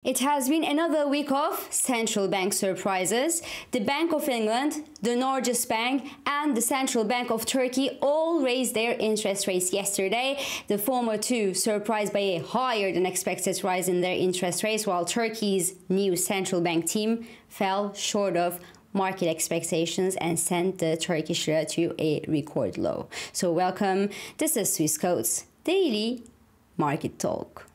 It has been another week of central bank surprises. The Bank of England, the Norges Bank, and the Central Bank of Turkey all raised their interest rates yesterday. The former two surprised by a higher than expected rise in their interest rates, while Turkey's new central bank team fell short of market expectations and sent the Turkish lira to a record low. So welcome, this is Swissquote's Daily Market Talk.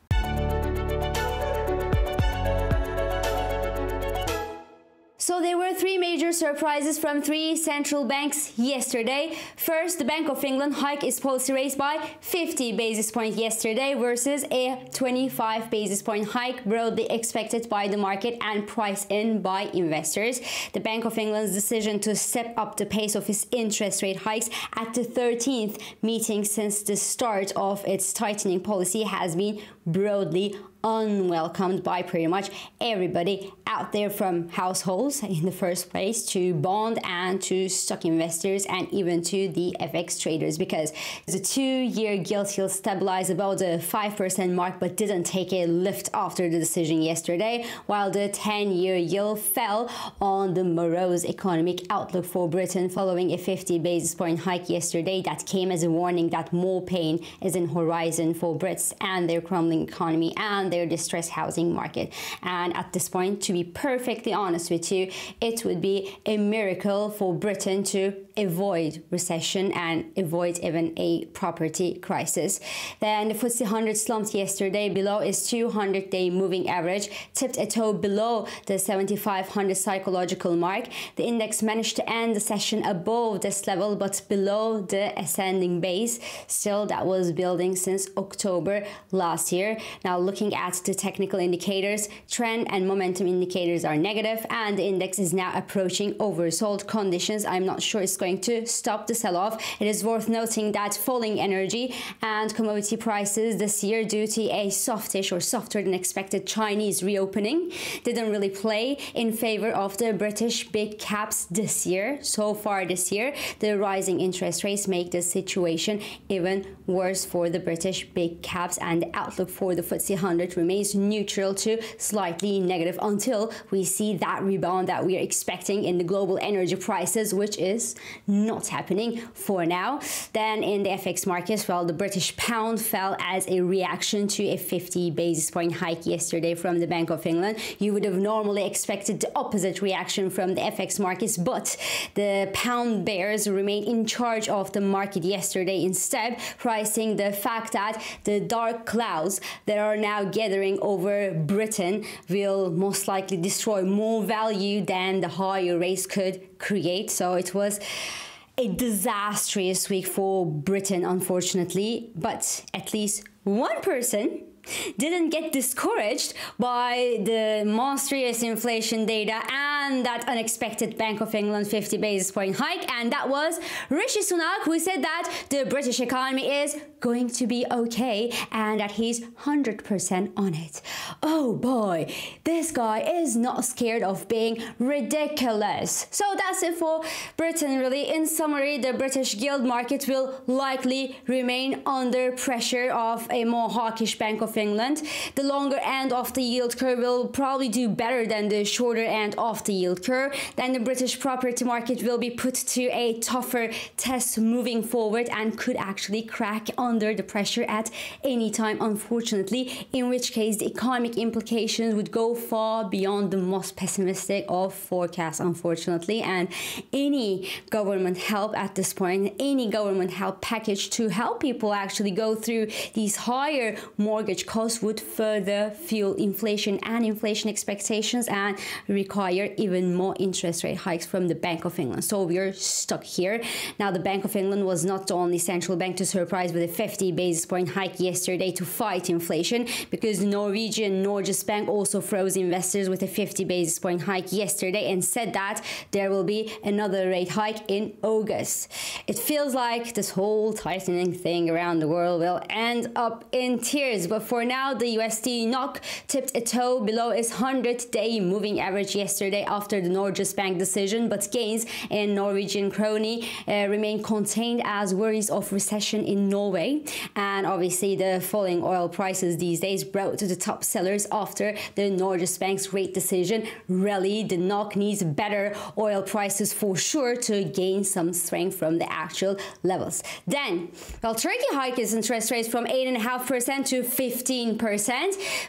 So there were three major surprises from three central banks yesterday. First, the Bank of England hiked its policy rates by 50 basis points yesterday versus a 25 basis point hike broadly expected by the market and priced in by investors. The Bank of England's decision to step up the pace of its interest rate hikes at the 13th meeting since the start of its tightening policy has been broadly unwelcomed by pretty much everybody out there, from households in the first place to bond and to stock investors and even to the FX traders, because the 2-year gilt yield stabilized about the 5% mark but didn't take a lift after the decision yesterday, while the 10-year yield fell on the morose economic outlook for Britain following a 50 basis point hike yesterday that came as a warning that more pain is in horizon for Brits and their crumbling economy and their distressed housing market. And at this point, to be perfectly honest with you, it would be a miracle for Britain to avoid recession and avoid even a property crisis. Then the FTSE 100 slumped yesterday below its 200-day moving average, tipped a toe below the 7,500 psychological mark. The index managed to end the session above this level but below the ascending base. Still, that was building since October last year. Now, looking at the technical indicators, trend and momentum indicators are negative, and the index is now approaching oversold conditions. I'm not sure it's going to stop the sell-off. It is worth noting that falling energy and commodity prices this year, due to a softish or softer than expected Chinese reopening, didn't really play in favor of the British big caps this year. So far this year, the rising interest rates make the situation even worse for the British big caps, and the outlook for the FTSE 100 remains neutral to slightly negative until we see that rebound that we are expecting in the global energy prices, which is not happening for now. Then in the FX markets, well, the British pound fell as a reaction to a 50 basis point hike yesterday from the Bank of England. You would have normally expected the opposite reaction from the FX markets, but the pound bears remained in charge of the market yesterday, instead pricing the fact that the dark clouds that are now gathering over Britain will most likely destroy more value than the higher rates could create. So it was a disastrous week for Britain, unfortunately, but at least one person didn't get discouraged by the monstrous inflation data and that unexpected Bank of England 50 basis point hike, and that was Rishi Sunak, who said that the British economy is going to be okay and that he's 100% on it. Oh boy, this guy is not scared of being ridiculous. So that's it for Britain, really. In summary, the British gilt market will likely remain under pressure of a more hawkish Bank of England. The longer end of the yield curve will probably do better than the shorter end of the yield curve. Then the British property market will be put to a tougher test moving forward and could actually crack under the pressure at any time, unfortunately, in which case the economic implications would go far beyond the most pessimistic of forecasts, unfortunately. And any government help at this point, any government help package to help people actually go through these higher mortgage costs would further fuel inflation and inflation expectations and require even more interest rate hikes from the Bank of England. So we're stuck here. Now, the Bank of England was not the only central bank to surprise with a 50 basis point hike yesterday to fight inflation, because the Norwegian Norges Bank also froze investors with a 50 basis point hike yesterday and said that there will be another rate hike in August. It feels like this whole tightening thing around the world will end up in tears, but for For now, the USD NOK tipped a toe below its 100-day moving average yesterday after the Norges Bank decision, but gains in Norwegian krone remain contained as worries of recession in Norway. And obviously, the falling oil prices these days brought to the top sellers after the Norges Bank's rate decision. Really, the NOK needs better oil prices for sure to gain some strength from the actual levels. Then, well, Turkey hiked its interest rates from 8.5% to 15%.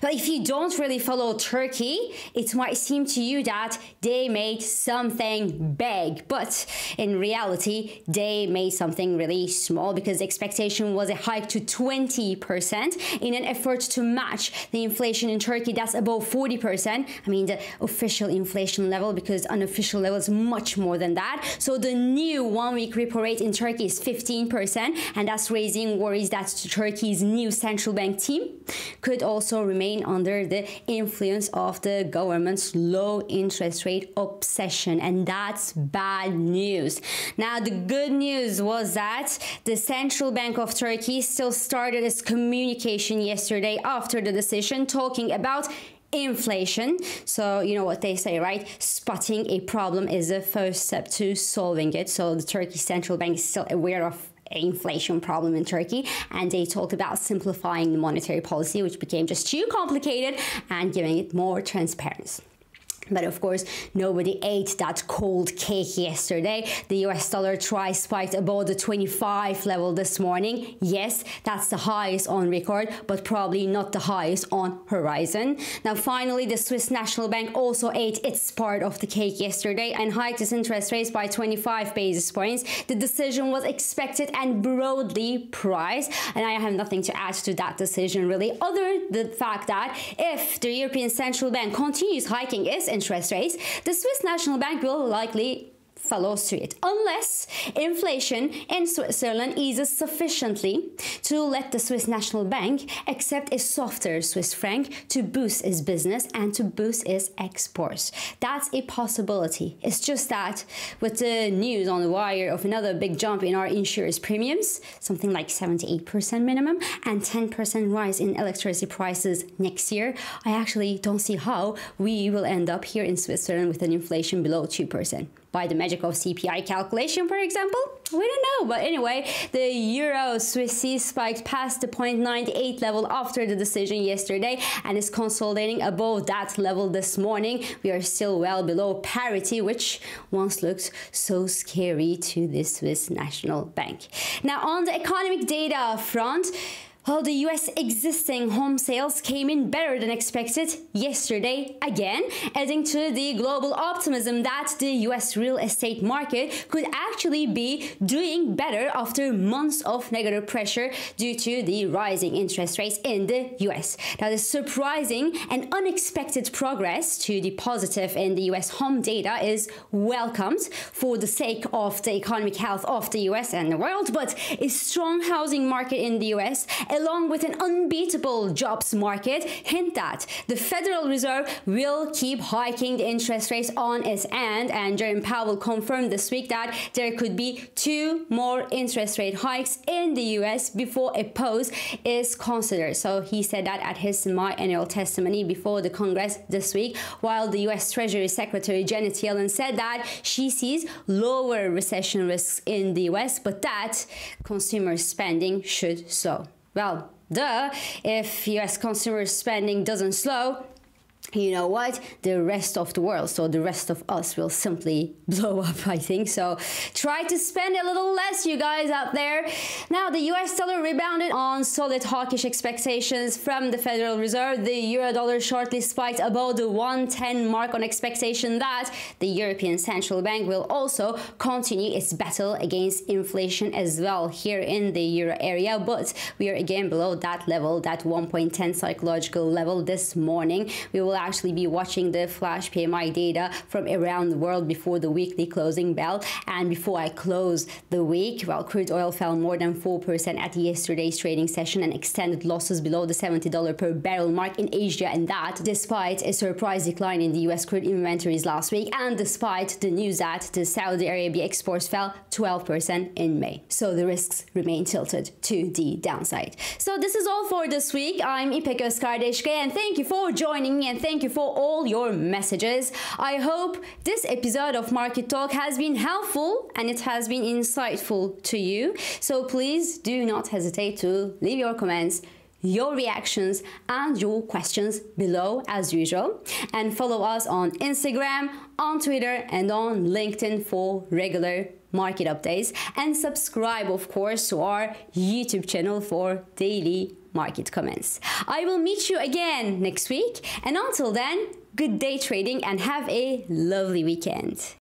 But if you don't really follow Turkey, it might seem to you that they made something big. But in reality, they made something really small because the expectation was a hike to 20% in an effort to match the inflation in Turkey that's above 40%. I mean, the official inflation level, because unofficial level is much more than that. So the new one-week repo rate in Turkey is 15%, and that's raising worries that Turkey's new central bank team could also remain under the influence of the government's low interest rate obsession, and that's bad news. Now, the good news was that the Central Bank of Turkey still started its communication yesterday after the decision, talking about inflation. So you know what they say, right? Spotting a problem is the first step to solving it. So the Turkey Central Bank is still aware of inflation problem in Turkey, and they talked about simplifying the monetary policy, which became just too complicated, and giving it more transparency. But of course, nobody ate that cold cake yesterday. The US dollar spiked above the 25 level this morning. Yes, that's the highest on record, but probably not the highest on horizon. Now, finally, the Swiss National Bank also ate its part of the cake yesterday and hiked its interest rates by 25 basis points. The decision was expected and broadly priced, and I have nothing to add to that decision really, other than the fact that if the European Central Bank continues hiking its interest rates, the Swiss National Bank will likely follow suit, unless inflation in Switzerland eases sufficiently to let the Swiss National Bank accept a softer Swiss franc to boost its business and to boost its exports. That's a possibility. It's just that with the news on the wire of another big jump in our insurance premiums, something like 78% minimum, and 10% rise in electricity prices next year, I actually don't see how we will end up here in Switzerland with an inflation below 2%. By the magic of CPI calculation, for example? We don't know. But anyway, the Euro Swissie spiked past the 0.98 level after the decision yesterday and is consolidating above that level this morning. We are still well below parity, which once looked so scary to the Swiss National Bank. Now, on the economic data front, well, the US existing home sales came in better than expected yesterday again, adding to the global optimism that the US real estate market could actually be doing better after months of negative pressure due to the rising interest rates in the US. Now, the surprising and unexpected progress to the positive in the US home data is welcomed for the sake of the economic health of the US and the world, but a strong housing market in the US, along with an unbeatable jobs market, hint that the Federal Reserve will keep hiking the interest rates on its end, and Jerome Powell confirmed this week that there could be 2 more interest rate hikes in the US before a pause is considered. So he said that at his semi-annual testimony before the Congress this week, while the US Treasury Secretary Janet Yellen said that she sees lower recession risks in the US, but that consumer spending should slow. Well, duh, if US consumer spending doesn't slow, you know what? The rest of the world, so the rest of us, will simply blow up, I think. So try to spend a little less, you guys out there. Now, the US dollar rebounded on solid hawkish expectations from the Federal Reserve. The euro dollar shortly spiked above the 110 mark on expectation that the European Central Bank will also continue its battle against inflation as well here in the euro area. But we are again below that level, that 1.10 psychological level this morning. We will actually be watching the flash PMI data from around the world before the weekly closing bell. And before I close the week, well, crude oil fell more than 4% at yesterday's trading session and extended losses below the $70 per barrel mark in Asia, and that despite a surprise decline in the US crude inventories last week and despite the news that the Saudi Arabia exports fell 12% in May. So the risks remain tilted to the downside. So this is all for this week. I'm İpek Özkardeşkaya, and thank you for joining me and thank you for all your messages. I hope this episode of Market Talk has been helpful and it has been insightful to you. So please do not hesitate to leave your comments, your reactions and your questions below as usual, and follow us on Instagram, on Twitter and on LinkedIn for regular market updates, and subscribe of course to our YouTube channel for daily market comments. I will meet you again next week, and until then, good day trading and have a lovely weekend.